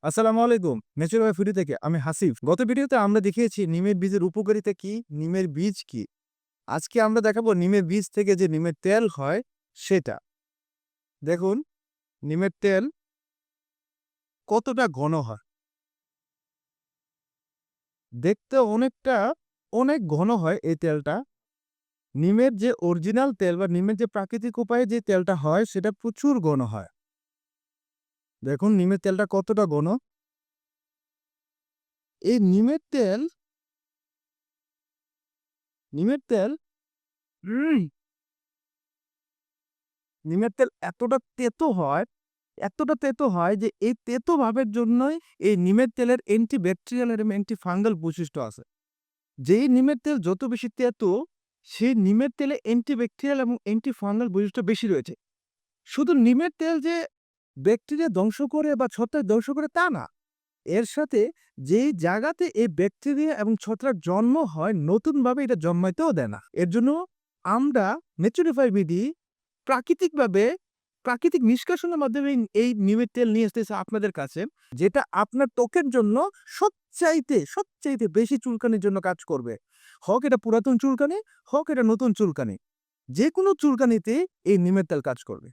আসসালামু আলাইকুম। Natural foodie থেকে আমি হাসিফ। গত ভিডিওতে আমরা দেখিয়েছি নিমের বীজের উপকারিতা কি, নিমের বীজ কি। আজকে আমরা দেখাবো নিমের বীজ থেকে যে নিমের তেল হয় সেটা। দেখুন নিমের তেল কতটা ঘন হয়। দেখতে অনেক ঘন হয় এই তেলটা। নিমের যে অরিজিনাল তেল বা নিমের যে প্রাকৃতিক উপায়ে যে তেলটা হয় সেটা প্রচুর ঘন হয়। দেখুন নিমের তেলটা কতটা ঘন। এই নিমের তেল উম নিমের তেল এতটা তেতো হয় যে এই তেতো ভাবের জন্যই এই নিমের তেলের অ্যান্টিব্যাকটেরিয়াল এবং অ্যান্টি-ফাঙ্গাল বৈশিষ্ট্য আছে। যেই নিমের তেল যত বেশি তেতো, সেই নিমের তেলে অ্যান্টিব্যাকটেরিয়াল এবং অ্যান্টি-ফাঙ্গাল বৈশিষ্ট্য বেশি রয়েছে। শুধু নিমের তেল যে ব্যাকটেরিয়া ধ্বংস করে বা ছত্রাক ধ্বংস করে তা না। এর সাথে যেই জায়গাতে এই ব্যাকটেরিয়া এবং ছত্রাক জন্ম হয়, নতুনভাবে এটা জন্মাইতেও দেয় না। এর জন্য আমরা নেচুরিফাই বিডি প্রাকৃতিকভাবে প্রাকৃতিক নিষ্কাশনের মাধ্যমে এই নিমের তেল নিয়ে আসতেছে আপনাদের কাছে, যেটা আপনার ত্বকের জন্য সবচাইতে বেশি চুলকানির জন্য কাজ করবে। হোক এটা পুরাতন চুলকানি, হোক এটা নতুন চুলকানি। যেকোনো চুলকানিতে এই নিমের তেল কাজ করবে।